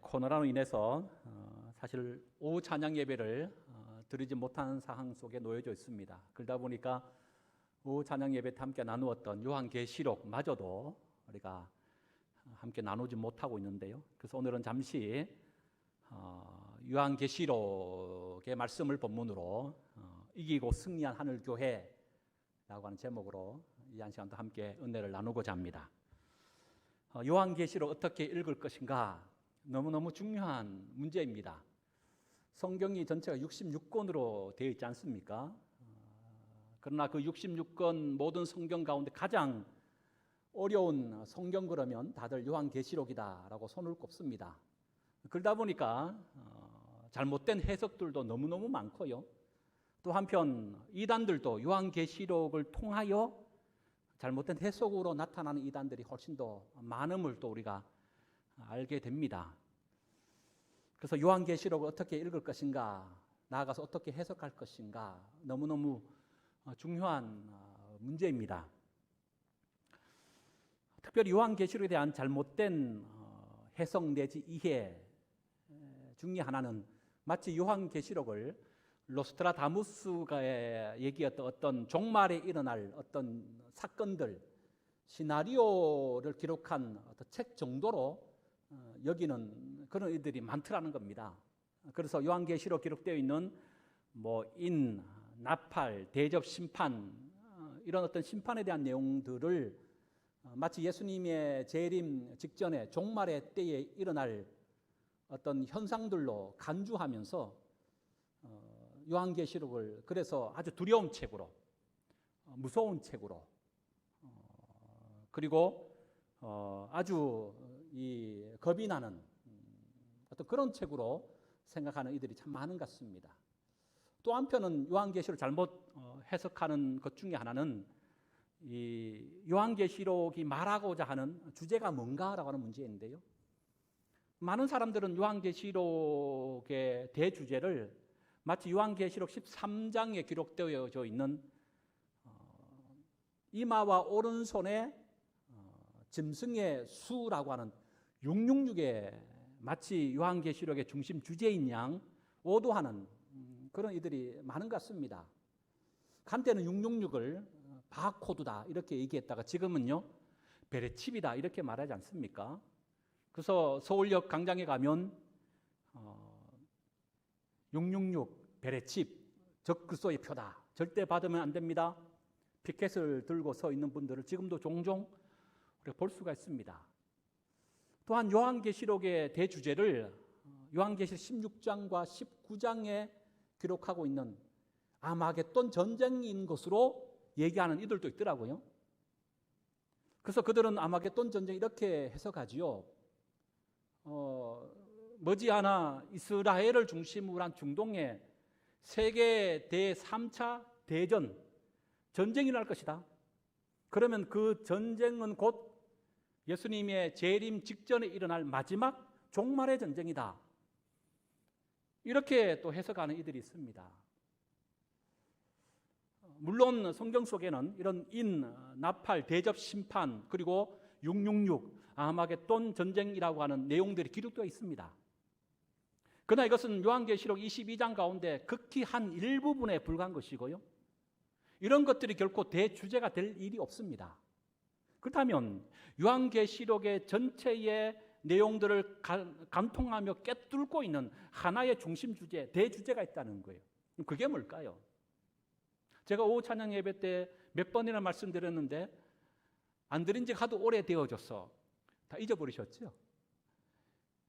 코로나로 인해서 사실 오후 찬양 예배를 드리지 못하는 상황 속에 놓여져 있습니다. 그러다 보니까 오후 찬양 예배 때 함께 나누었던 요한계시록마저도 우리가 함께 나누지 못하고 있는데요. 그래서 오늘은 잠시 요한계시록의 말씀을 본문으로 이기고 승리한 하늘교회라고 하는 제목으로 이 한 시간도 함께 은혜를 나누고자 합니다. 요한계시록 어떻게 읽을 것인가 너무너무 중요한 문제입니다. 성경이 전체가 66권으로 되어 있지 않습니까? 그러나 그 66권 모든 성경 가운데 가장 어려운 성경 그러면 다들 요한계시록이다라고 손을 꼽습니다. 그러다 보니까 잘못된 해석들도 너무너무 많고요. 또 한편 이단들도 요한계시록을 통하여 잘못된 해석으로 나타나는 이단들이 훨씬 더 많음을 또 우리가 알게 됩니다. 그래서 요한계시록을 어떻게 읽을 것인가, 나아가서 어떻게 해석할 것인가 너무너무 중요한 문제입니다. 특별히 요한계시록에 대한 잘못된 해석 내지 이해 중에 하나는 마치 요한계시록을 노스트라다무스가 얘기했던 어떤 종말에 일어날 어떤 사건들, 시나리오를 기록한 어떤 책 정도로 여기는 그런 이들이 많더라는 겁니다. 그래서 요한계시록 기록되어 있는 나팔, 대접, 심판 이런 어떤 심판에 대한 내용들을 마치 예수님의 재림 직전에 종말의 때에 일어날 어떤 현상들로 간주하면서 요한계시록을 그래서 아주 두려운 책으로, 무서운 책으로, 그리고 아주 겁이 나는 어떤 그런 책으로 생각하는 이들이 참 많은 것 같습니다. 또 한편은 요한계시록을 잘못 해석하는 것 중에 하나는 이 요한계시록이 말하고자 하는 주제가 뭔가라고 하는 문제인데요. 많은 사람들은 요한계시록의 대주제를 마치 요한계시록 13장에 기록되어져 있는 이마와 오른손에 짐승의 수라고 하는 666에 마치 요한계시록의 중심 주제인 양 오도하는 그런 이들이 많은 것 같습니다. 한때는 666을 바코드다 이렇게 얘기했다가 지금은요 베레칩이다 이렇게 말하지 않습니까? 그래서 서울역 광장에 가면 666 베레칩 적그리스도의 표다, 절대 받으면 안 됩니다, 피켓을 들고 서 있는 분들을 지금도 종종 우리가 볼 수가 있습니다. 또한 요한계시록의 대주제를 요한계시록 16장과 19장에 기록하고 있는 아마겟돈 전쟁인 것으로 얘기하는 이들도 있더라고요. 그래서 그들은 아마겟돈 전쟁 이렇게 해석하지요. 머지않아 이스라엘을 중심으로 한 중동에 세계 대3차 대전, 전쟁이 날 것이다. 그러면 그 전쟁은 곧 예수님의 재림 직전에 일어날 마지막 종말의 전쟁이다. 이렇게 또 해석하는 이들이 있습니다. 물론 성경 속에는 이런 나팔, 대접, 심판, 그리고 666, 아마겟돈 전쟁이라고 하는 내용들이 기록되어 있습니다. 그러나 이것은 요한계시록 22장 가운데 극히 한 일부분에 불과한 것이고요. 이런 것들이 결코 대주제가 될 일이 없습니다. 그렇다면 요한계시록의 전체의 내용들을 관통하며 꿰뚫고 있는 하나의 중심 주제, 대주제가 있다는 거예요. 그게 뭘까요? 제가 오후 찬양 예배 때 몇 번이나 말씀드렸는데 안 드린 지 하도 오래되어져서 다 잊어버리셨죠?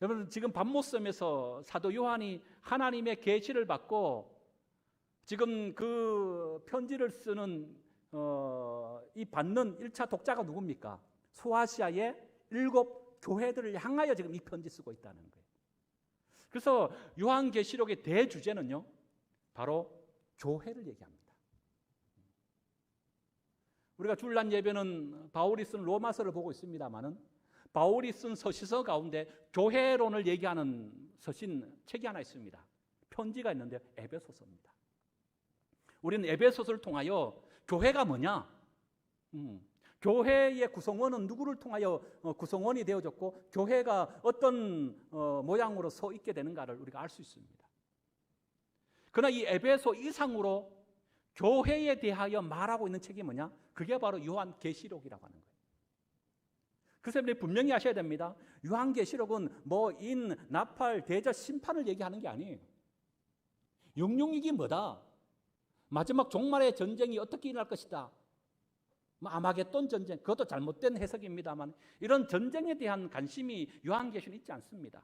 여러분 지금 밤모섬에서 사도 요한이 하나님의 계시를 받고 지금 그 편지를 쓰는 이 받는 1차 독자가 누굽니까? 소아시아의 7 교회들을 향하여 지금 이 편지 쓰고 있다는 거예요. 그래서 요한계시록의 대주제는요 바로 교회를 얘기합니다. 우리가 주일날 예배는 바울이 쓴 로마서를 보고 있습니다만은 바울이 쓴 서신서 가운데 교회론을 얘기하는 책이 하나 있습니다. 편지가 있는데 에베소서입니다. 우리는 에베소서를 통하여 교회가 뭐냐? 교회의 구성원은 누구를 통하여 구성원이 되어졌고 교회가 어떤 모양으로 서 있게 되는가를 우리가 알 수 있습니다. 그러나 이 에베소 이상으로 교회에 대하여 말하고 있는 책이 뭐냐? 그게 바로 요한계시록이라고 하는 거예요. 그래서 여러분이 분명히 아셔야 됩니다. 요한계시록은 인, 나팔, 대접, 심판을 얘기하는 게 아니에요. 666이 뭐다? 마지막 종말의 전쟁이 어떻게 일어날 것이다. 아마겟돈 전쟁, 그것도 잘못된 해석입니다만 이런 전쟁에 대한 관심이 요한계시록에 있지 않습니다.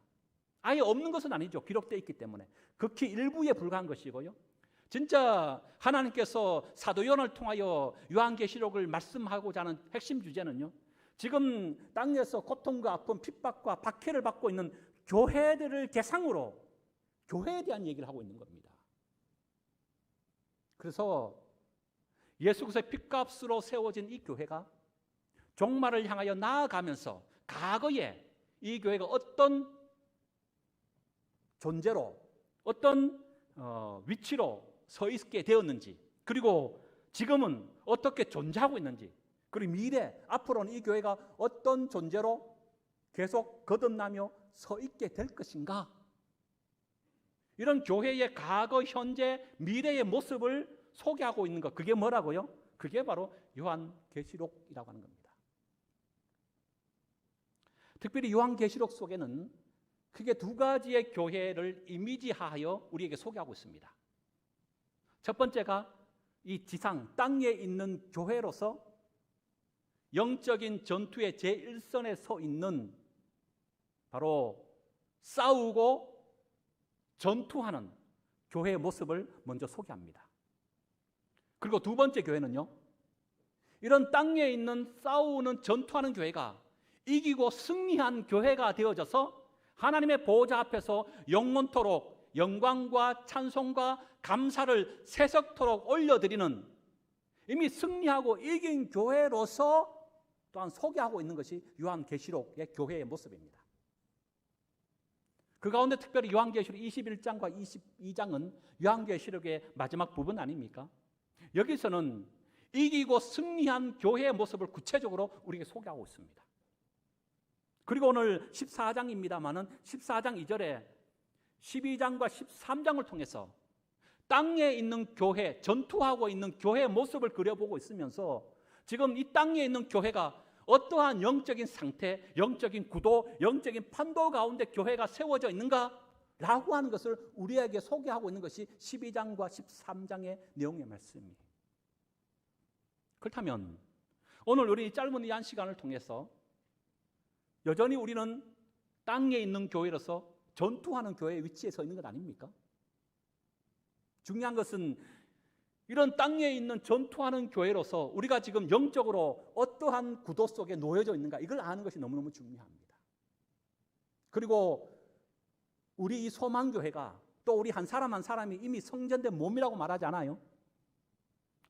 아예 없는 것은 아니죠. 기록되어 있기 때문에. 극히 일부에 불과한 것이고요. 진짜 하나님께서 사도 요한을 통하여 요한계시록을 말씀하고자 하는 핵심 주제는요, 지금 땅에서 고통과 아픔, 핍박과 박해를 받고 있는 교회들을 대상으로 교회에 대한 얘기를 하고 있는 겁니다. 그래서 예수 그리스도의 핏값으로 세워진 이 교회가 종말을 향하여 나아가면서 과거에 이 교회가 어떤 존재로 어떤 위치로 서 있게 되었는지, 그리고 지금은 어떻게 존재하고 있는지, 그리고 미래 앞으로는 이 교회가 어떤 존재로 계속 거듭나며 서 있게 될 것인가, 이런 교회의 과거, 현재, 미래의 모습을 소개하고 있는 것, 그게 뭐라고요? 그게 바로 요한계시록이라고 하는 겁니다. 특별히 요한계시록 속에는 크게 두 가지의 교회를 이미지하여 우리에게 소개하고 있습니다. 첫 번째가 이 지상, 땅에 있는 교회로서 영적인 전투의 제1선에 서 있는, 바로 싸우고 전투하는 교회의 모습을 먼저 소개합니다. 그리고 두 번째 교회는요, 이런 땅에 있는 싸우는 전투하는 교회가 이기고 승리한 교회가 되어져서 하나님의 보호자 앞에서 영원토록 영광과 찬송과 감사를 세석토록 올려드리는, 이미 승리하고 이긴 교회로서 또한 소개하고 있는 것이 요한계시록의 교회의 모습입니다. 그 가운데 특별히 요한계시록 21장과 22장은 요한계시록의 마지막 부분 아닙니까? 여기서는 이기고 승리한 교회의 모습을 구체적으로 우리에게 소개하고 있습니다. 그리고 오늘 14장입니다만은 14장 2절에 12장과 13장을 통해서 땅에 있는 교회, 전투하고 있는 교회의 모습을 그려보고 있으면서 지금 이 땅에 있는 교회가 어떠한 영적인 상태, 영적인 구도, 영적인 판도 가운데 교회가 세워져 있는가라고 하는 것을 우리에게 소개하고 있는 것이 12장과 13장의 내용의 말씀이에요. 그렇다면 오늘 우리 짧은 이 한 시간을 통해서 여전히 우리는 땅에 있는 교회로서 전투하는 교회의 위치에 서 있는 것 아닙니까? 중요한 것은 이런 땅에 있는 전투하는 교회로서 우리가 지금 영적으로 어떠한 구도 속에 놓여져 있는가, 이걸 아는 것이 너무너무 중요합니다. 그리고 우리 이 소망교회가 또 우리 한 사람 한 사람이 이미 성전된 몸이라고 말하지 않아요?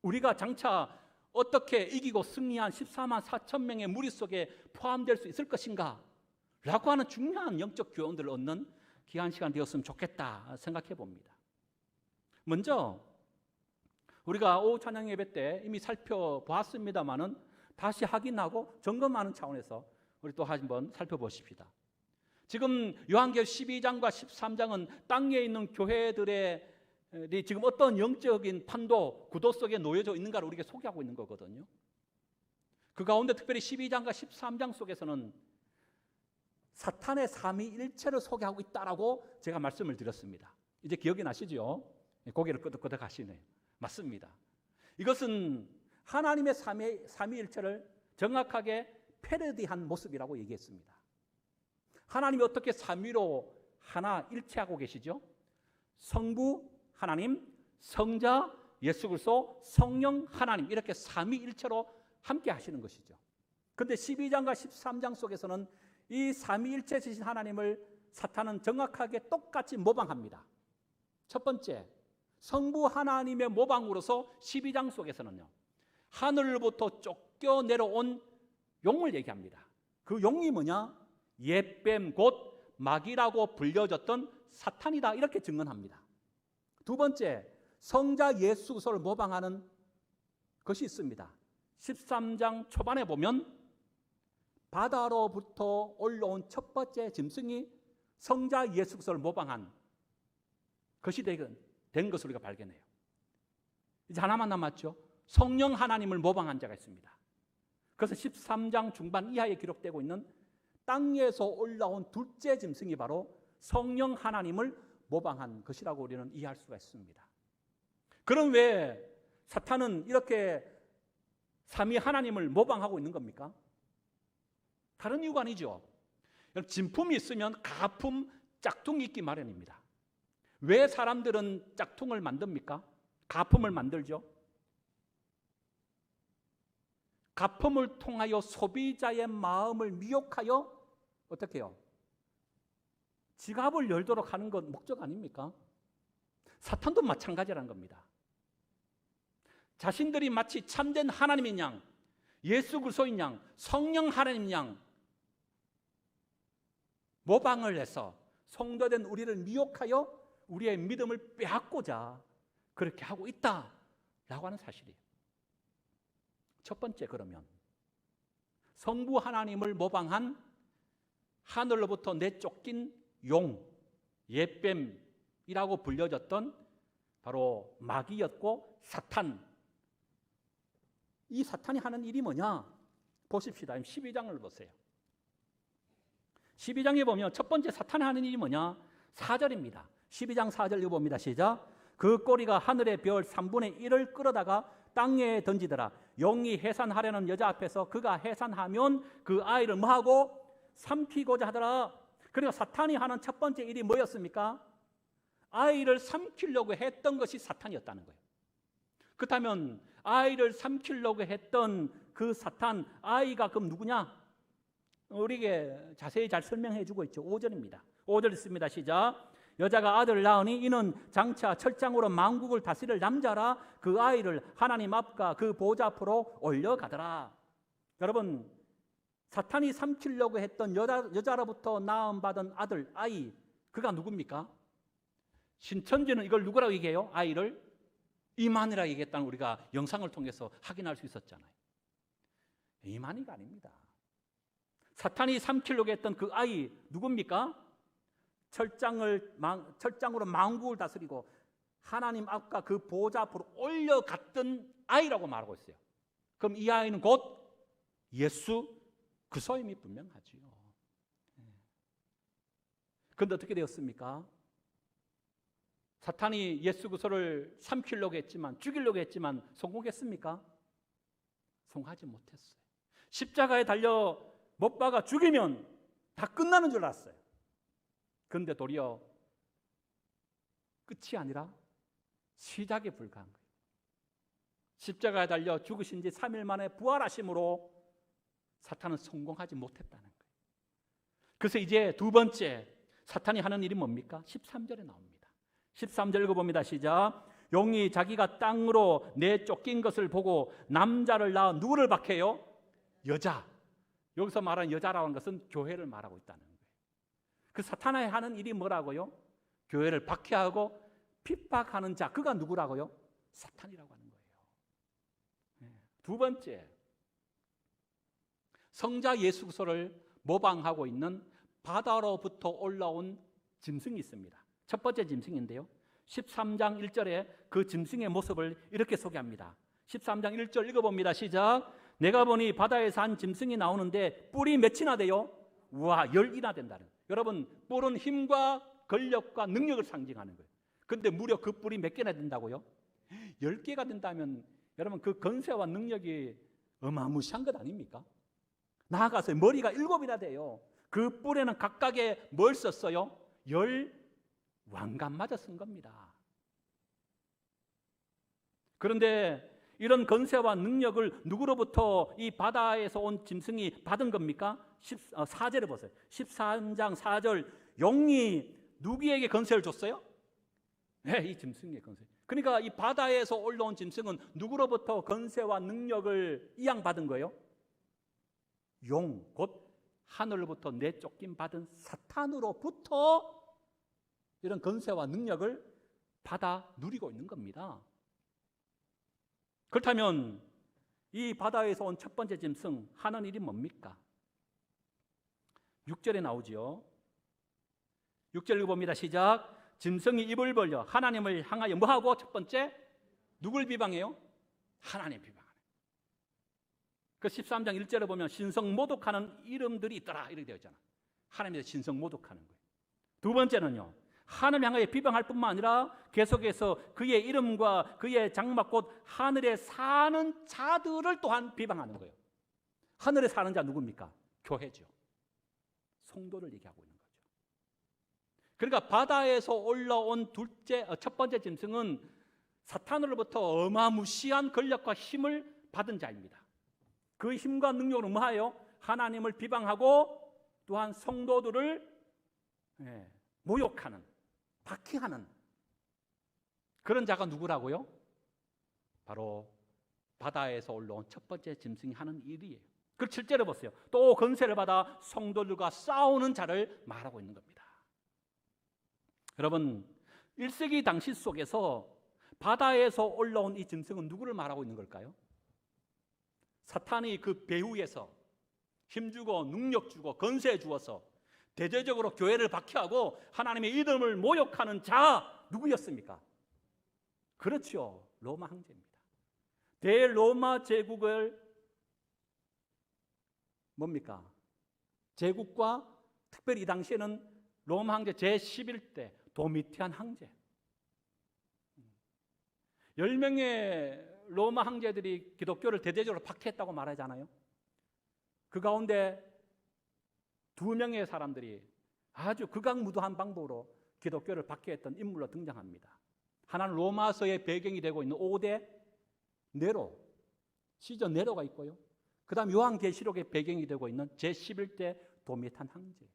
우리가 장차 어떻게 이기고 승리한 14만 4천 명의 무리 속에 포함될 수 있을 것인가 라고 하는 중요한 영적 교훈들을 얻는 귀한 시간 되었으면 좋겠다 생각해 봅니다. 먼저 우리가 오후 찬양 예배 때 이미 살펴보았습니다마는 다시 확인하고 점검하는 차원에서 우리 또 한번 살펴보십시다. 지금 요한계시록 12장과 13장은 땅에 있는 교회들의 지금 어떤 영적인 판도, 구도 속에 놓여져 있는가를 우리에게 소개하고 있는 거거든요. 그 가운데 특별히 12장과 13장 속에서는 사탄의 삼위일체를 소개하고 있다라고 제가 말씀을 드렸습니다. 이제 기억이 나시죠? 고개를 끄덕끄덕 하시네요. 맞습니다. 이것은 하나님의 삼위일체를 정확하게 패러디한 모습이라고 얘기했습니다. 하나님이 어떻게 삼위로 하나 일체하고 계시죠? 성부 하나님, 성자 예수 그리스도, 성령 하나님, 이렇게 삼위일체로 함께 하시는 것이죠. 그런데 12장과 13장 속에서는 이 삼위일체이신 하나님을 사탄은 정확하게 똑같이 모방합니다. 첫 번째, 성부 하나님의 모방으로서 12장 속에서는요, 하늘로부터 쫓겨 내려온 용을 얘기합니다. 그 용이 뭐냐? 옛뱀 곧 마귀라고 불려졌던 사탄이다, 이렇게 증언합니다. 두 번째, 성자 예수 그리스도를 모방하는 것이 있습니다. 13장 초반에 보면 바다로부터 올라온 첫 번째 짐승이 성자 예수 그리스도를 모방한 것이 된 것을 우리가 발견해요. 이제 하나만 남았죠. 성령 하나님을 모방한 자가 있습니다. 그래서 13장 중반 이하에 기록되고 있는 땅에서 올라온 둘째 짐승이 바로 성령 하나님을 모방한 것이라고 우리는 이해할 수가 있습니다. 그럼 왜 사탄은 이렇게 삼위 하나님을 모방하고 있는 겁니까? 다른 이유가 아니죠. 진품이 있으면 가품, 짝퉁이 있기 마련입니다. 왜 사람들은 짝퉁을 만듭니까? 가품을 만들죠. 가품을 통하여 소비자의 마음을 미혹하여 어떻게 해요? 지갑을 열도록 하는 건 목적 아닙니까? 사탄도 마찬가지라는 겁니다. 자신들이 마치 참된 하나님인 양, 예수 그리스도인 양, 성령 하나님 양 모방을 해서 성도된 우리를 미혹하여 우리의 믿음을 빼앗고자 그렇게 하고 있다라고 하는 사실이에요. 첫 번째, 그러면 성부 하나님을 모방한 하늘로부터 내쫓긴 용, 옛뱀이라고 불려졌던 바로 마귀였고 사탄. 이 사탄이 하는 일이 뭐냐? 보십시다. 12장을 보세요. 12장에 보면 첫 번째 사탄이 하는 일이 뭐냐? 4절입니다. 12장 4절 읽어봅니다. 시작. 그 꼬리가 하늘의 별 3분의 1을 끌어다가 땅에 던지더라. 용이 해산하려는 여자 앞에서 그가 해산하면 그 아이를 뭐하고? 삼키고자 하더라. 그러니까 사탄이 하는 첫 번째 일이 뭐였습니까? 아이를 삼키려고 했던 것이 사탄이었다는 거예요. 그렇다면 아이를 삼키려고 했던 그 사탄, 아이가 그럼 누구냐? 우리에게 자세히 잘 설명해 주고 있죠. 5절입니다. 5절 있습니다. 시작. 여자가 아들을 낳으니 이는 장차 철장으로 만국을 다스릴 남자라. 그 아이를 하나님 앞과 그 보좌 앞으로 올려가더라. 여러분, 사탄이 삼키려고 했던 여자로부터 낳음받은 아들, 아이, 그가 누굽니까? 신천지는 이걸 누구라고 얘기해요? 아이를 이만희라고 얘기했다는 우리가 영상을 통해서 확인할 수 있었잖아요. 이만희가 아닙니다. 사탄이 삼키려고 했던 그 아이 누굽니까? 철장으로 만국을 다스리고 하나님 앞과 그 보좌 앞으로 올려갔던 아이라고 말하고 있어요. 그럼 이 아이는 곧 예수 그리스도임이 분명하지요. 그런데 어떻게 되었습니까? 사탄이 예수 그리스도를 삼키려고 했지만, 죽이려고 했지만 성공했습니까? 성공하지 못했어요. 십자가에 달려 못 박아 죽이면 다 끝나는 줄 알았어요. 그런데 도리어 끝이 아니라 시작에 불과한 거예요. 십자가에 달려 죽으신 지 3일 만에 부활하심으로 사탄은 성공하지 못했다는 거예요. 그래서 이제 두 번째 사탄이 하는 일이 뭡니까? 13절에 나옵니다. 13절 읽어봅니다. 시작. 용이 자기가 땅으로 내쫓긴 것을 보고 남자를 낳아 누구를 박해요? 여자. 여기서 말하는 여자라는 것은 교회를 말하고 있다는 거예요. 그 사탄이 하는 일이 뭐라고요? 교회를 박해하고 핍박하는 자, 그가 누구라고요? 사탄이라고 하는 거예요. 두 번째, 성자 예수 그리스도를 모방하고 있는 바다로부터 올라온 짐승이 있습니다. 첫 번째 짐승인데요, 13장 1절에 그 짐승의 모습을 이렇게 소개합니다. 13장 1절 읽어봅니다. 시작. 내가 보니 바다에서 한 짐승이 나오는데 뿔이 몇이나 돼요? 우와, 10이나 된다는 거예요. 여러분, 뿔은 힘과 권력과 능력을 상징하는 거예요. 그런데 무려 그 뿔이 몇 개나 된다고요? 10개가 된다면 여러분, 그 권세와 능력이 어마무시한 것 아닙니까? 나아가서 머리가 7이나 돼요. 그 뿔에는 각각의 뭘 썼어요? 10왕관마저 쓴 겁니다. 그런데 이런 권세와 능력을 누구로부터 이 바다에서 온 짐승이 받은 겁니까? 4절에 보세요. 13장 4절. 용이 누구에게 권세를 줬어요? 네, 이 짐승의 권세. 그러니까 이 바다에서 올라온 짐승은 누구로부터 권세와 능력을 이양받은 거예요? 용, 곧 하늘로부터 내쫓김 받은 사탄으로부터 이런 권세와 능력을 받아 누리고 있는 겁니다. 그렇다면 이 바다에서 온 첫 번째 짐승 하는 일이 뭡니까? 6절에 나오죠. 6절 읽어봅니다. 시작. 짐승이 입을 벌려 하나님을 향하여 뭐하고? 첫 번째, 누굴 비방해요? 하나님 비방하네. 그 13장 1절에 보면 신성 모독하는 이름들이 있더라 이렇게 되어 있잖아. 하나님에 대해서 신성 모독하는 거예요. 두 번째는요, 하나님을 향하여 비방할 뿐만 아니라 계속해서 그의 이름과 그의 장막 곧 하늘에 사는 자들을 또한 비방하는 거예요. 하늘에 사는 자 누굽니까? 교회죠. 성도를 얘기하고 있는 거죠. 그러니까 바다에서 올라온 첫 번째 짐승은 사탄으로부터 어마무시한 권력과 힘을 받은 자입니다. 그 힘과 능력으로 뭐하여? 하나님을 비방하고 또한 성도들을 모욕하는, 박해하는 그런 자가 누구라고요? 바로 바다에서 올라온 첫 번째 짐승이 하는 일이에요. 그 7절에 보세요. 또 권세를 받아 성도들과 싸우는 자를 말하고 있는 겁니다. 여러분, 1세기 당시 속에서 바다에서 올라온 이 짐승은 누구를 말하고 있는 걸까요? 사탄이 그 배후에서 힘주고 능력 주고 권세 주어서 대대적으로 교회를 박해하고 하나님의 이름을 모욕하는 자 누구였습니까? 그렇죠. 로마 황제입니다. 대로마 제국을 뭡니까? 제국과 특별히 이 당시에는 로마 황제 제11대 도미티안 황제, 10명의 로마 황제들이 기독교를 대대적으로 박해했다고 말하잖아요. 그 가운데 2명의 사람들이 아주 극악무도한 방법으로 기독교를 박해했던 인물로 등장합니다. 하나는 로마서의 배경이 되고 있는 5대 네로, 시저 네로가 있고요. 그 다음 요한계시록의 배경이 되고 있는 제11대 도미탄 황제.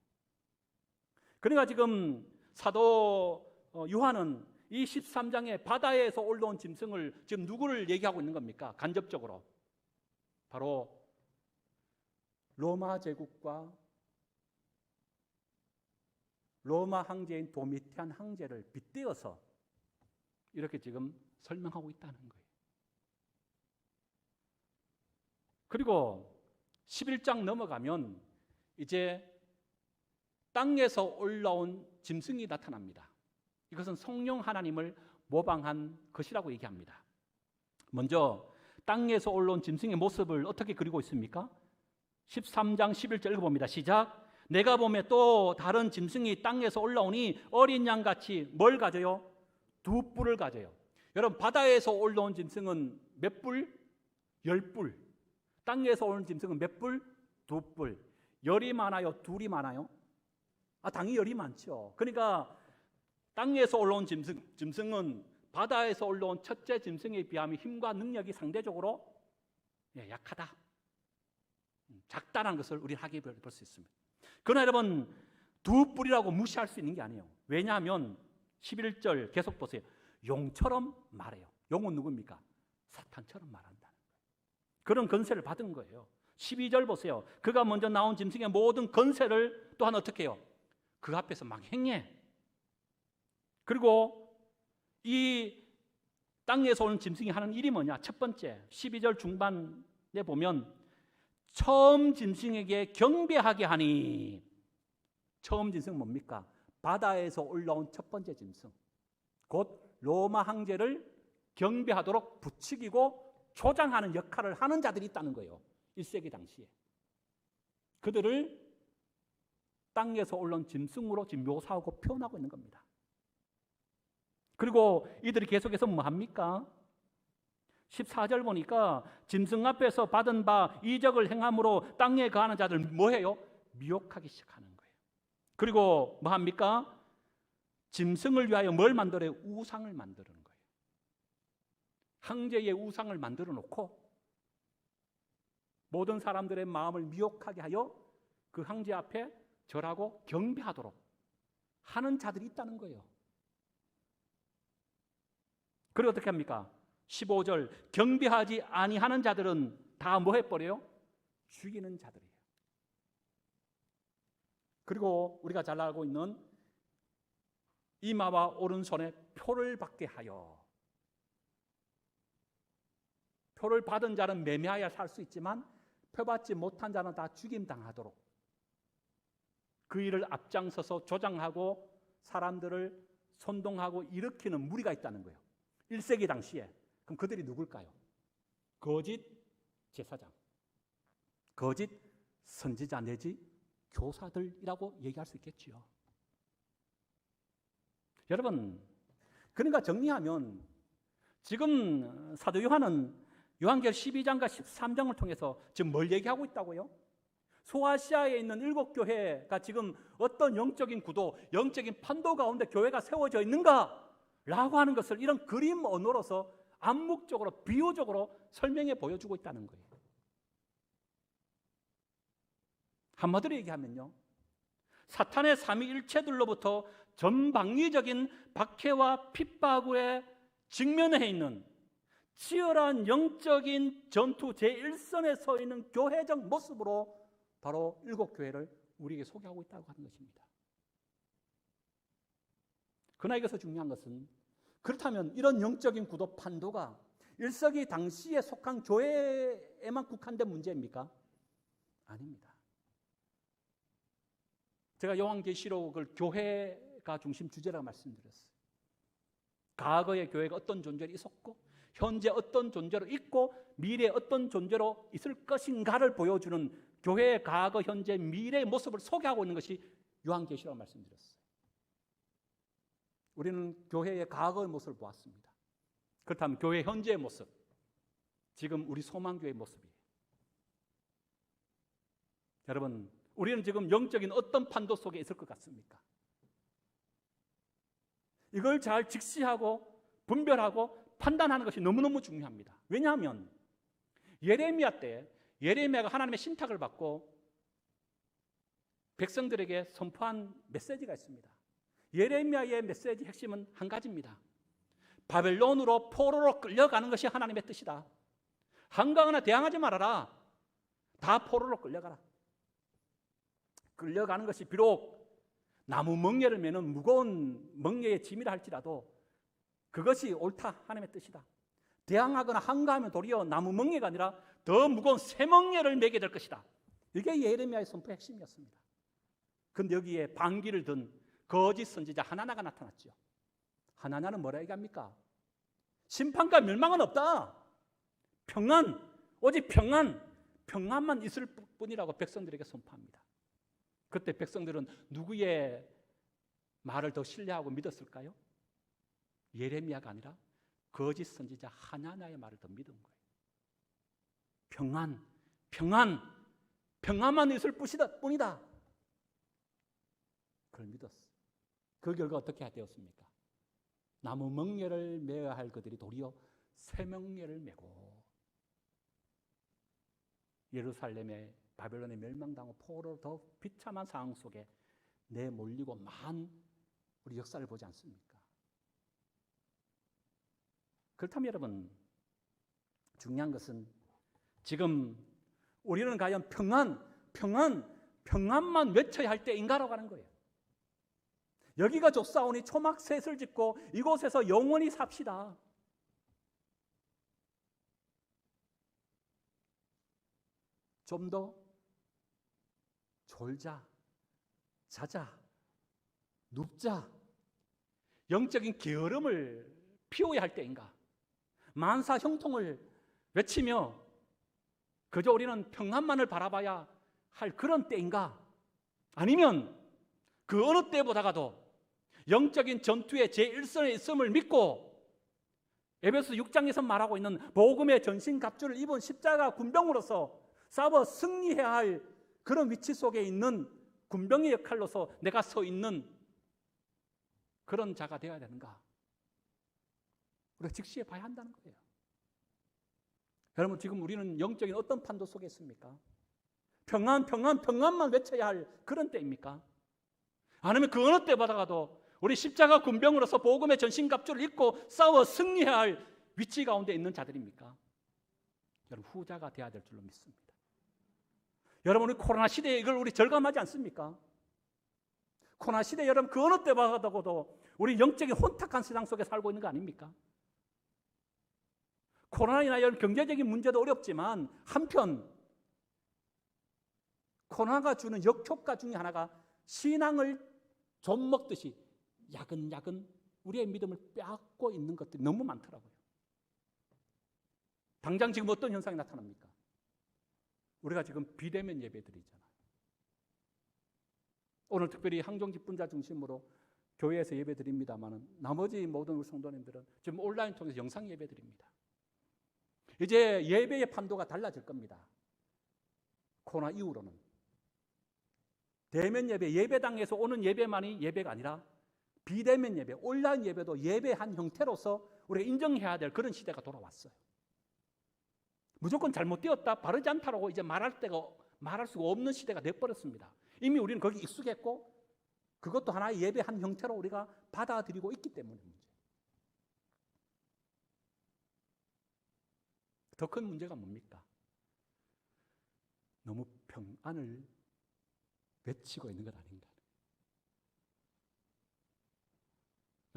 그러니까 지금 사도 요한은 이 13장에 바다에서 올라온 짐승을 지금 누구를 얘기하고 있는 겁니까? 간접적으로 바로 로마 제국과 로마 황제인 도미티안 황제를 빗대어서 이렇게 지금 설명하고 있다는 거예요. 그리고 11장 넘어가면 이제 땅에서 올라온 짐승이 나타납니다. 이것은 성령 하나님을 모방한 것이라고 얘기합니다. 먼저 땅에서 올라온 짐승의 모습을 어떻게 그리고 있습니까? 13장 11절 읽어봅니다. 시작. 내가 보매 또 다른 짐승이 땅에서 올라오니 어린 양같이 뭘 가져요? 2뿔을 가져요. 여러분, 바다에서 올라온 짐승은 몇 뿔? 10뿔. 땅에서 오는 짐승은 몇 뿔? 2뿔. 열이 많아요? 둘이 많아요? 당연히 열이 많죠. 그러니까 땅에서 올라온 짐승은 바다에서 올라온 첫째 짐승에 비하면 힘과 능력이 상대적으로 약하다, 작다는 것을 우리는 하게 볼 수 있습니다. 그러나 여러분, 2뿔이라고 무시할 수 있는 게 아니에요. 왜냐하면 11절 계속 보세요. 용처럼 말해요. 용은 누굽니까? 사탄처럼 말한다는 거예요. 그런 권세를 받은 거예요. 12절 보세요. 그가 먼저 나온 짐승의 모든 권세를 또한 어떻게 해요? 그 앞에서 막 행해. 그리고 이 땅에서 오는 짐승이 하는 일이 뭐냐? 첫 번째, 12절 중반에 보면 처음 짐승에게 경배하게 하니, 처음 짐승은 뭡니까? 바다에서 올라온 첫 번째 짐승, 곧 로마 황제를 경배하도록 부추기고 조장하는 역할을 하는 자들이 있다는 거예요. 1세기 당시에. 그들을 땅에서 올라온 짐승으로 지금 묘사하고 표현하고 있는 겁니다. 그리고 이들이 계속해서 뭐 합니까? 14절 보니까 짐승 앞에서 받은 바 이적을 행함으로 땅에 거하는 자들 뭐 해요? 미혹하기 시작하는 거예요. 그리고 뭐 합니까? 짐승을 위하여 뭘 만들어요? 우상을 만드는 거예요. 황제의 우상을 만들어 놓고 모든 사람들의 마음을 미혹하게 하여 그 황제 앞에 절하고 경배하도록 하는 자들이 있다는 거예요. 그리고 어떻게 합니까? 15절 경배하지 아니하는 자들은 다 뭐 해버려요? 죽이는 자들이에요. 그리고 우리가 잘 알고 있는 이마와 오른손에 표를 받게 하여, 표를 받은 자는 매매하여 살 수 있지만 표받지 못한 자는 다 죽임당하도록 그 일을 앞장서서 조장하고 사람들을 선동하고 일으키는 무리가 있다는 거예요. 1세기 당시에. 그럼 그들이 누굴까요? 거짓 제사장, 거짓 선지자 내지 교사들이라고 얘기할 수 있겠지요. 여러분, 그러니까 정리하면 지금 사도 요한은 요한계시록 12장과 13장을 통해서 지금 뭘 얘기하고 있다고요? 소아시아에 있는 7교회가 지금 어떤 영적인 구도, 영적인 판도 가운데 교회가 세워져 있는가라고 하는 것을 이런 그림 언어로서 암묵적으로 비유적으로 설명해 보여주고 있다는 거예요. 한마디로 얘기하면요, 사탄의 삼위일체들로부터 전방위적인 박해와 핍박에 직면해 있는 치열한 영적인 전투 제1선에 서 있는 교회적 모습으로 바로 7교회를 우리에게 소개하고 있다고 하는 것입니다. 그러나 여기서 중요한 것은, 그렇다면 이런 영적인 구도 판도가 1세기 당시에 속한 교회에만 국한된 문제입니까? 아닙니다. 제가 요한계시록을 교회가 중심 주제라고 말씀드렸어요. 과거의 교회가 어떤 존재로 있었고 현재 어떤 존재로 있고 미래에 어떤 존재로 있을 것인가를 보여주는 교회의 과거, 현재, 미래의 모습을 소개하고 있는 것이 요한계시록이라고 말씀드렸어요. 우리는 교회의 과거의 모습을 보았습니다. 그렇다면 교회 현재의 모습, 지금 우리 소망교회의 모습이에요. 여러분, 우리는 지금 영적인 어떤 판도 속에 있을 것 같습니까? 이걸 잘 직시하고 분별하고 판단하는 것이 너무너무 중요합니다. 왜냐하면 예레미야 때 예레미야가 하나님의 신탁을 받고 백성들에게 선포한 메시지가 있습니다. 예레미야의 메시지 핵심은 한 가지입니다. 바벨론으로 포로로 끌려가는 것이 하나님의 뜻이다. 한가하나 대항하지 말아라. 다 포로로 끌려가라. 끌려가는 것이 비록 나무 멍에를 매는 무거운 멍에의 짐이라 할지라도 그것이 옳다, 하나님의 뜻이다. 대항하거나 한가하면 도리어 나무 멍에가 아니라 더 무거운 새 멍에를 매게 될 것이다. 이게 예레미야의 선포의 핵심이었습니다. 그런데 여기에 반기를 든 거짓 선지자 하나나가 나타났죠. 하나나는 뭐라 얘기합니까? 심판과 멸망은 없다. 평안, 오직 평안만 있을 뿐이라고 백성들에게 선포합니다. 그때 백성들은 누구의 말을 더 신뢰하고 믿었을까요? 예레미야가 아니라 거짓 선지자 하나나의 말을 더 믿은 거예요. 평안만 있을 뿐이다. 그걸 믿었어. 그 결과 어떻게 되었습니까? 나무 멍에를 메어야 할 그들이 도리어 새 멍에를 메고 예루살렘의 바벨론에 멸망당하고 포로로 더 비참한 상황 속에 내몰리고 만 우리 역사를 보지 않습니까? 그렇다면 여러분, 중요한 것은 지금 우리는 과연 평안만 외쳐야 할 때인가라고 하는 거예요. 여기가 좁사오니 초막셋을 짓고 이곳에서 영원히 삽시다. 좀 더 졸자, 자자, 눕자, 영적인 게으름을 피워야 할 때인가? 만사 형통을 외치며 그저 우리는 평안만을 바라봐야 할 그런 때인가? 아니면 그 어느 때보다가도 영적인 전투의 제1선에 있음을 믿고 에베소 6장에서 말하고 있는 복음의 전신갑주를 입은 십자가 군병으로서 싸워 승리해야 할 그런 위치 속에 있는 군병의 역할로서 내가 서 있는 그런 자가 되어야 되는가? 우리가 직시해 봐야 한다는 거예요. 여러분, 지금 우리는 영적인 어떤 판도 속에 있습니까? 평안만 외쳐야 할 그런 때입니까? 아니면 그 어느 때보다가도 우리 십자가 군병으로서 복음의 전신갑주를 입고 싸워 승리해야 할 위치 가운데 있는 자들입니까? 여러분, 후자가 되어야 될 줄로 믿습니다. 여러분, 우리 코로나 시대에 이걸 우리 절감하지 않습니까? 코로나 시대에 여러분 그 어느 때보다도 우리 영적인 혼탁한 세상 속에 살고 있는 거 아닙니까? 코로나나 이런 경제적인 문제도 어렵지만 한편 코로나가 주는 역효과 중에 하나가 신앙을 좀 먹듯이 야근야근 우리의 믿음을 빼앗고 있는 것들이 너무 많더라고요. 당장 지금 어떤 현상이 나타납니까? 우리가 지금 비대면 예배 드리잖아요. 오늘 특별히 항종 집분자 중심으로 교회에서 예배 드립니다만 나머지 모든 우리 성도님들은 지금 온라인 통해서 영상 예배 드립니다. 이제 예배의 판도가 달라질 겁니다. 코로나 이후로는. 대면 예배, 예배당에서 오는 예배만이 예배가 아니라 비대면 예배, 온라인 예배도 예배한 형태로서 우리가 인정해야 될 그런 시대가 돌아왔어요. 무조건 잘못되었다, 바르지 않다라고 이제 말할 수가 없는 시대가 돼버렸습니다. 이미 우리는 거기 익숙했고 그것도 하나의 예배한 형태로 우리가 받아들이고 있기 때문에 문제. 더 큰 문제가 뭡니까? 너무 평안을 외치고 있는 것 아닌가.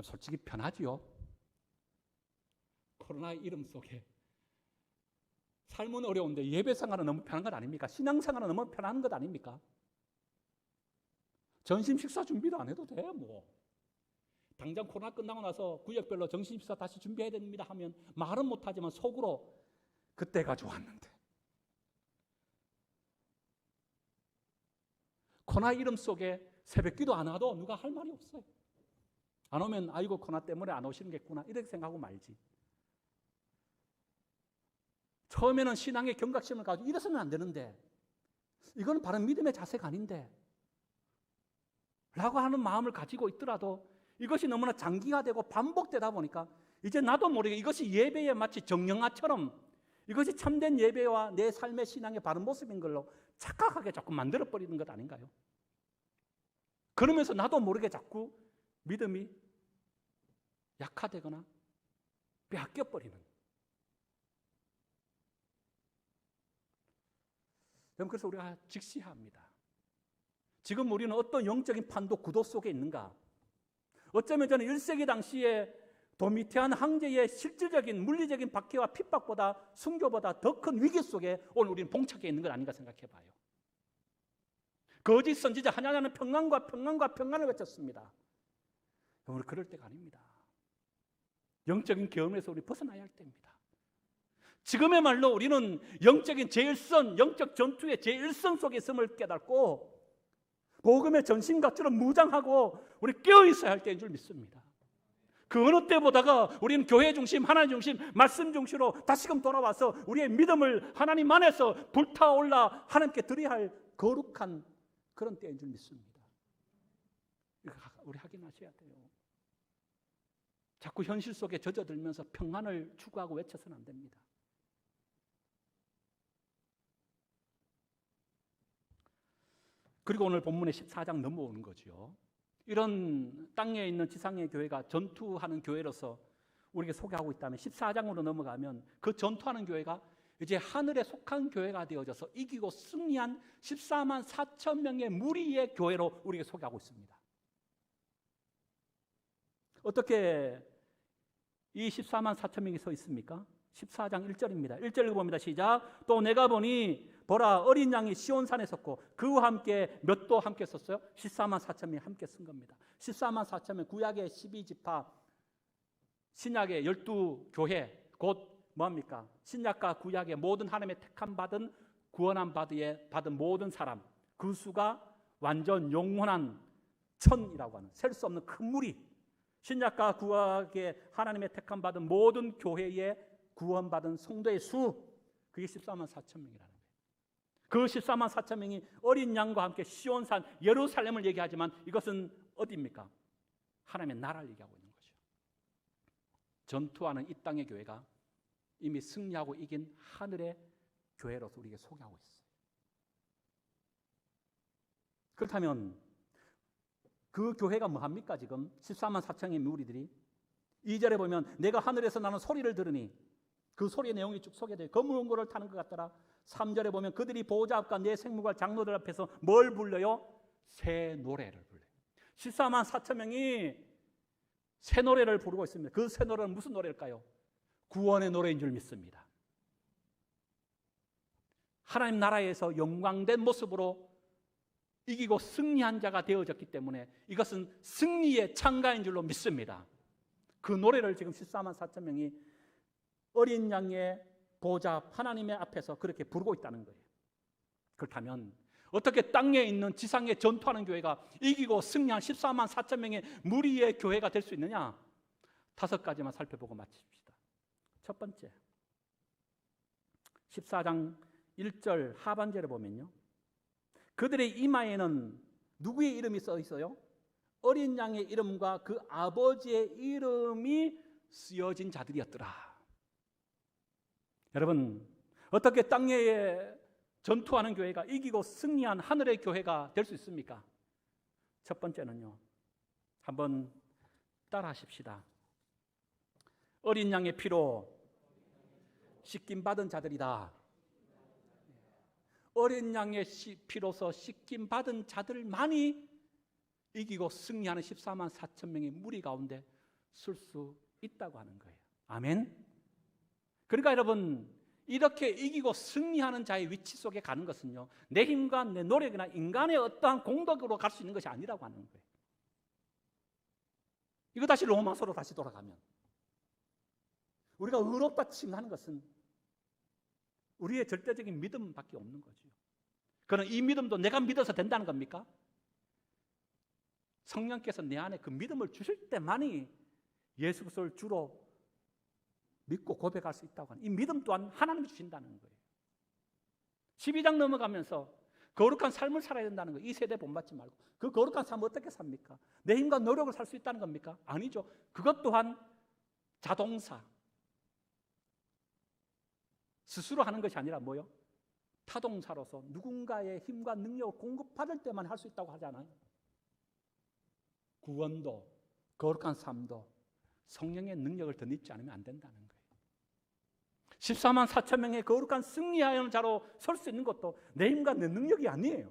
솔직히 편하지요. 코로나의 이름 속에 삶은 어려운데 예배 생활은 너무 편한 것 아닙니까? 신앙 생활은 너무 편한 것 아닙니까? 점심 식사 준비도 안 해도 돼, 뭐. 당장 코로나 끝나고 나서 구역별로 점심 식사 다시 준비해야 됩니다 하면 말은 못하지만 속으로 그때가 좋았는데. 코로나 이름 속에 새벽기도 안 와도 누가 할 말이 없어요. 안 오면 아이고 코로나 때문에 안 오시는 겠구나 이렇게 생각하고 말지. 처음에는 신앙의 경각심을 가지고 이래서는 안 되는데 이건 바른 믿음의 자세가 아닌데 라고 하는 마음을 가지고 있더라도 이것이 너무나 장기화되고 반복되다 보니까 이제 나도 모르게 이것이 예배에 마치 정령화처럼 이것이 참된 예배와 내 삶의 신앙의 바른 모습인 걸로 착각하게 자꾸 만들어버리는 것 아닌가요? 그러면서 나도 모르게 자꾸 믿음이 약화되거나 빼앗겨버리는. 그래서 우리가 직시해야 합니다. 지금 우리는 어떤 영적인 판도 구도 속에 있는가? 어쩌면 저는 1세기 당시에 도미티안 황제의 실질적인 물리적인 박해와 핍박보다 순교보다 더 큰 위기 속에 오늘 우리는 봉착해 있는 것 아닌가 생각해 봐요. 거짓 선지자 하나냐는 평안과 평안과 평안을 외쳤습니다. 우리 그럴 때가 아닙니다. 영적인 계엄에서 우리 벗어나야 할 때입니다. 지금의 말로 우리는 영적인 제1선, 영적 전투의 제1선 속에 있음을 깨닫고 복음의 전신갑주로 무장하고 우리 깨어 있어야 할 때인 줄 믿습니다. 그 어느 때보다가 우리는 교회 중심, 하나님 중심, 말씀 중심으로 다시금 돌아와서 우리의 믿음을 하나님 안에서 불타올라 하나님께 드려야 할 거룩한 그런 때인 줄 믿습니다. 우리 확인하셔야 돼요. 자꾸 현실 속에 젖어들면서 평안을 추구하고 외쳐서는 안 됩니다. 그리고 오늘 본문의 14장 넘어오는 거죠. 이런 땅에 있는 지상의 교회가 전투하는 교회로서 우리에게 소개하고 있다면 14장으로 넘어가면 그 전투하는 교회가 이제 하늘에 속한 교회가 되어져서 이기고 승리한 14만 4천 명의 무리의 교회로 우리에게 소개하고 있습니다. 어떻게 이 14만 4천 명이 서 있습니까? 14장 1절입니다. 1절 읽어봅니다. 시작. 또 내가 보니 보라 어린 양이 시온산에 섰고 그와 함께 몇 도 함께 섰어요? 14만 4천 명이 함께 쓴 겁니다. 14만 4천 명 구약의 12지파 신약의 12교회 곧 뭐합니까? 신약과 구약의 모든 하나님의 택함 받은 구원함 받은 모든 사람 그 수가 완전 영원한 천이라고 하는 셀 수 없는 큰 무리 신약과 구약의 하나님의 택함 받은 모든 교회의 구원받은 성도의 수 그게 14만 4천 명이라는 거예요. 그 14만 4천 명이 어린 양과 함께 시온산 예루살렘을 얘기하지만 이것은 어디입니까? 하나님의 나라를 얘기하고 있는 거죠. 전투하는 이 땅의 교회가 이미 승리하고 이긴 하늘의 교회로서 우리에게 소개하고 있어요. 그렇다면 그 교회가 뭐합니까? 지금 14만 4천의 무리들이 2절에 보면 내가 하늘에서 나는 소리를 들으니 그 소리의 내용이 쭉 소개돼요. 거무원고를 타는 것 같더라. 3절에 보면 그들이 보호자 앞과 내 생물과 장로들 앞에서 뭘 불러요? 새 노래를 불러요. 14만 4천 명이 새 노래를 부르고 있습니다. 그 새 노래는 무슨 노래일까요? 구원의 노래인 줄 믿습니다. 하나님 나라에서 영광된 모습으로 이기고 승리한 자가 되어졌기 때문에 이것은 승리의 창가인 줄로 믿습니다. 그 노래를 지금 14만 4천 명이 어린 양의 보좌 하나님의 앞에서 그렇게 부르고 있다는 거예요. 그렇다면 어떻게 땅에 있는 지상에 전투하는 교회가 이기고 승리한 14만 4천 명의 무리의 교회가 될 수 있느냐? 5가지만 살펴보고 마칩시다. 첫 번째, 14장 1절 하반절에 보면요, 그들의 이마에는 누구의 이름이 써 있어요? 어린 양의 이름과 그 아버지의 이름이 쓰여진 자들이었더라. 여러분, 어떻게 땅에 전투하는 교회가 이기고 승리한 하늘의 교회가 될 수 있습니까? 첫 번째는요, 한번 따라 하십시다. 어린 양의 피로 씻김 받은 자들이다. 어린 양의 피로서 씻김 받은 자들만이 이기고 승리하는 14만 4천 명의 무리 가운데 쓸 수 있다고 하는 거예요. 아멘. 그러니까 여러분, 이렇게 이기고 승리하는 자의 위치 속에 가는 것은요, 내 힘과 내 노력이나 인간의 어떠한 공덕으로 갈 수 있는 것이 아니라고 하는 거예요. 이거 다시 로마서로 다시 돌아가면 우리가 의롭다 칭 하는 것은 우리의 절대적인 믿음밖에 없는 거죠. 그러나 이 믿음도 내가 믿어서 된다는 겁니까? 성령께서 내 안에 그 믿음을 주실 때만이 예수 그리스도를 주로 믿고 고백할 수 있다고 하는 이 믿음 또한 하나님이 주신다는 거예요. 12장 넘어가면서 거룩한 삶을 살아야 된다는 거예요. 이 세대 본받지 말고. 그 거룩한 삶을 어떻게 삽니까? 내 힘과 노력을 살 수 있다는 겁니까? 아니죠. 그것 또한 자동사, 스스로 하는 것이 아니라 뭐요? 타동사로서 누군가의 힘과 능력을 공급받을 때만 할 수 있다고 하잖아요. 구원도 거룩한 삶도 성령의 능력을 덧입지 않으면 안 된다는 거예요. 14만 4천 명의 거룩한 승리하는 자로 설 수 있는 것도 내 힘과 내 능력이 아니에요.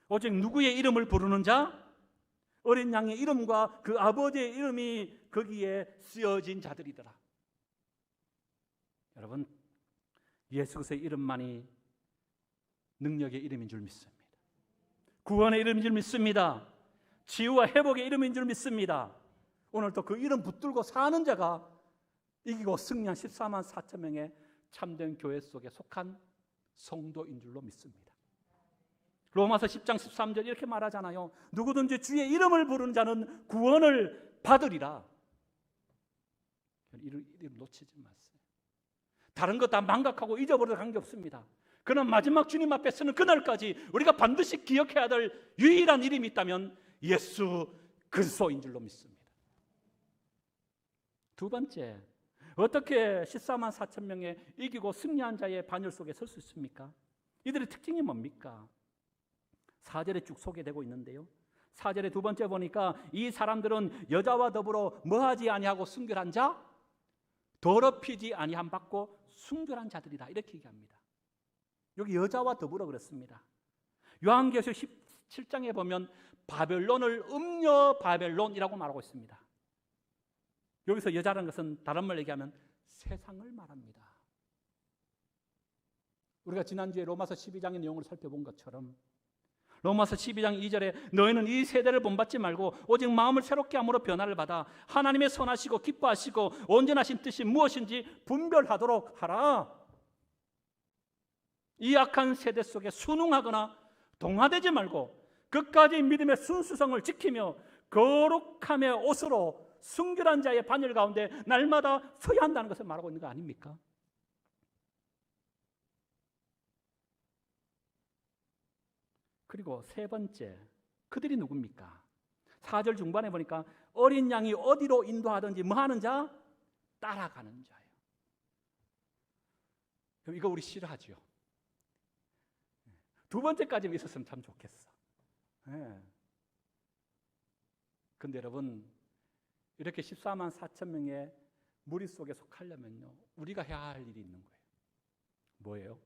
오직 누구의 이름을 부르는 자, 어린 양의 이름과 그 아버지의 이름이 거기에 쓰여진 자들이더라. 여러분, 예수 그리스도의 이름만이 능력의 이름인 줄 믿습니다. 구원의 이름인 줄 믿습니다. 치유와 회복의 이름인 줄 믿습니다. 오늘도 그 이름 붙들고 사는 자가 이기고 승리한 14만 4천 명의 참된 교회 속에 속한 성도인 줄로 믿습니다. 로마서 10장 13절 이렇게 말하잖아요. 누구든지 주의 이름을 부르는 자는 구원을 받으리라. 이름 놓치지 마세요. 다른 거 다 망각하고 잊어버려도 관계없습니다. 그러나 마지막 주님 앞에 서는 그날까지 우리가 반드시 기억해야 될 유일한 이름이 있다면 예수 그리스도인 줄로 믿습니다. 두 번째, 어떻게 14만 4천 명의 이기고 승리한 자의 반열 속에 설 수 있습니까? 이들의 특징이 뭡니까? 4절에 쭉 소개되고 있는데요, 4절의 두 번째 보니까 이 사람들은 여자와 더불어 뭐하지 아니하고 순결한 자, 더럽히지 아니함 받고 순결한 자들이다, 이렇게 얘기합니다. 여기 여자와 더불어 그랬습니다. 요한계시록 17장에 보면 바벨론을 음녀 바벨론이라고 말하고 있습니다. 여기서 여자라는 것은 다른 말로 얘기하면 세상을 말합니다. 우리가 지난주에 로마서 12장의 내용을 살펴본 것처럼 로마서 12장 2절에 너희는 이 세대를 본받지 말고 오직 마음을 새롭게 함으로 변화를 받아 하나님의 선하시고 기뻐하시고 온전하신 뜻이 무엇인지 분별하도록 하라. 이 악한 세대 속에 순응하거나 동화되지 말고 끝까지 믿음의 순수성을 지키며 거룩함의 옷으로 순결한 자의 반열 가운데 날마다 서야 한다는 것을 말하고 있는 거 아닙니까? 그리고 세 번째, 그들이 누굽니까? 4절 중반에 보니까 어린 양이 어디로 인도하든지 뭐 하는 자? 따라가는 자예요. 그럼 이거 우리 싫어하죠? 두 번째까지 있었으면 참 좋겠어. 근데 여러분, 이렇게 14만 4천 명의 무리 속에 속하려면요, 우리가 해야 할 일이 있는 거예요. 뭐예요?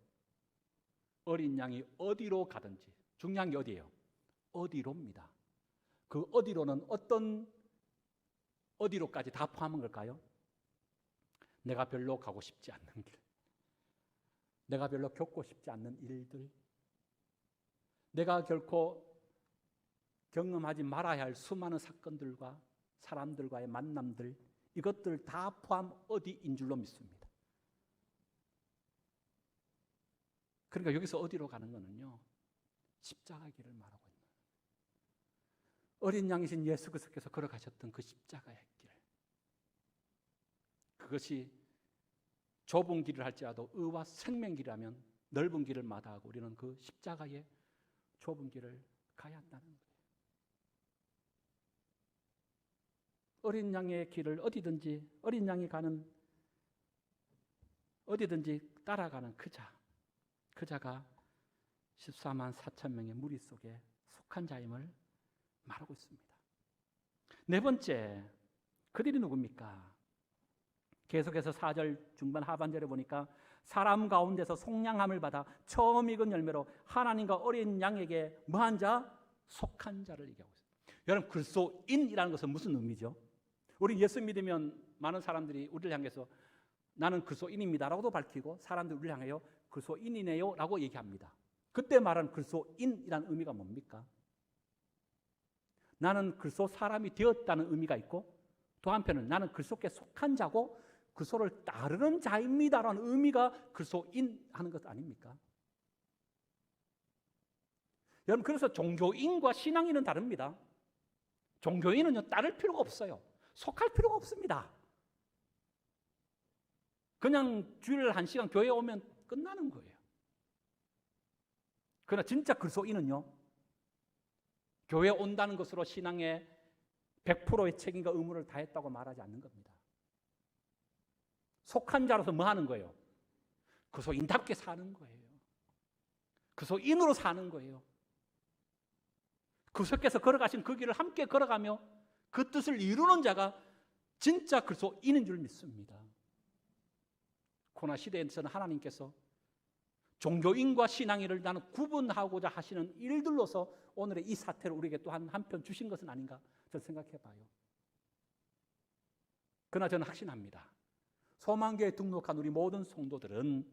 어린 양이 어디로 가든지, 중요한 게 어디예요? 어디로입니다. 그 어디로는 어떤 어디로까지 다 포함한 걸까요? 내가 별로 가고 싶지 않는 길, 내가 별로 겪고 싶지 않는 일들, 내가 결코 경험하지 말아야 할 수많은 사건들과 사람들과의 만남들, 이것들 다 포함 어디인 줄로 믿습니다. 그러니까 여기서 어디로 가는 거는요, 십자가 길을 말하고 있는 거예요. 어린 양이신 예수 그리스도께서 걸어가셨던 그 십자가의 길, 그것이 좁은 길을 할지라도 의와 생명 길이라면 넓은 길을 마다하고 우리는 그 십자가의 좁은 길을 가야 한다는 거예요. 어린 양의 길을 어디든지, 어린 양이 가는 어디든지 따라가는 그 자가 14만 4천 명의 무리 속에 속한 자임을 말하고 있습니다. 네 번째, 그들이 누굽니까? 계속해서 4절 중반 하반절에 보니까 사람 가운데서 속량함을 받아 처음 익은 열매로 하나님과 어린 양에게 뭐한 자? 속한 자를 얘기하고 있습니다. 여러분, 그리스도인이라는 것은 무슨 의미죠? 우리 예수 믿으면 많은 사람들이 우리를 향해서 나는 그리스도인입니다라고도 밝히고, 사람들이 우리를 향하여 그리스도인이네요 라고 얘기합니다. 그때 말하는 그리스도인이라는 의미가 뭡니까? 나는 그리스도 사람이 되었다는 의미가 있고, 또 한편은 나는 그리스도께 속한 자고 그리스도를 따르는 자입니다라는 의미가 그리스도인 하는 것 아닙니까? 여러분, 그래서 종교인과 신앙인은 다릅니다. 종교인은요, 따를 필요가 없어요. 속할 필요가 없습니다. 그냥 주일 1시간 교회에 오면 끝나는 거예요. 그러나 진짜 그리스도인은요, 교회에 온다는 것으로 신앙의 100%의 책임과 의무를 다했다고 말하지 않는 겁니다. 속한 자로서 뭐 하는 거예요? 그리스도인답게 사는 거예요. 그리스도인으로 사는 거예요. 그리스도께서 걸어가신 그 길을 함께 걸어가며 그 뜻을 이루는 자가 진짜 그리스도인인 줄 믿습니다. 코로나 시대에서는 하나님께서 종교인과 신앙인을 나는 구분하고자 하시는 일들로서 오늘의 이 사태를 우리에게 또 한편 주신 것은 아닌가 저는 생각해 봐요. 그러나 저는 확신합니다. 소망교회에 등록한 우리 모든 성도들은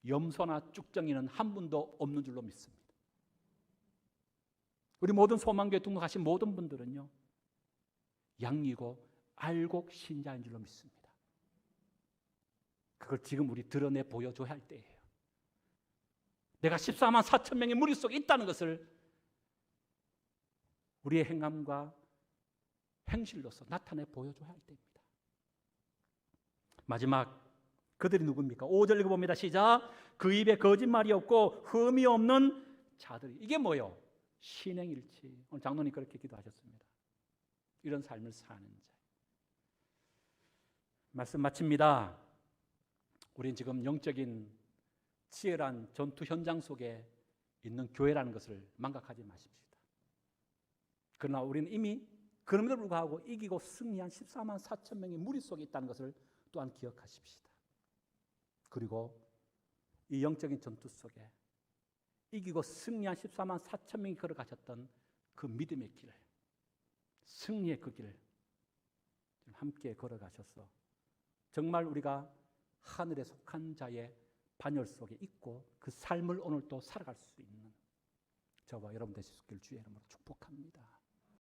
염소나 쭉정이는 한 분도 없는 줄로 믿습니다. 우리 모든 소망교회에 등록하신 모든 분들은요, 양이고 알곡 신자인 줄로 믿습니다. 그걸 지금 우리 드러내 보여줘야 할 때예요. 내가 14만 4천 명의 무리 속에 있다는 것을 우리의 행함과 행실로서 나타내 보여줘야 할 때입니다. 마지막, 그들이 누굽니까? 5절 읽어봅니다. 시작. 그 입에 거짓말이 없고 흠이 없는 자들이. 이게 뭐예요? 신행일치. 오늘 장로님 그렇게 기도하셨습니다. 이런 삶을 사는 자. 말씀 마칩니다. 우린 지금 영적인 치열한 전투 현장 속에 있는 교회라는 것을 망각하지 마십시다. 그러나 우리는 이미 그럼에도 불구하고 이기고 승리한 14만 4천 명의 무리 속에 있다는 것을 또한 기억하십시다. 그리고 이 영적인 전투 속에 이기고 승리한 14만 4천 명이 걸어가셨던 그 믿음의 길, 승리의 그 길을 함께 걸어가셔서 정말 우리가 하늘에 속한 자의 반열 속에 있고 그 삶을 오늘 또 살아갈 수 있는 저와 여러분 되실 수 있기를 주의 이름으로 축복합니다.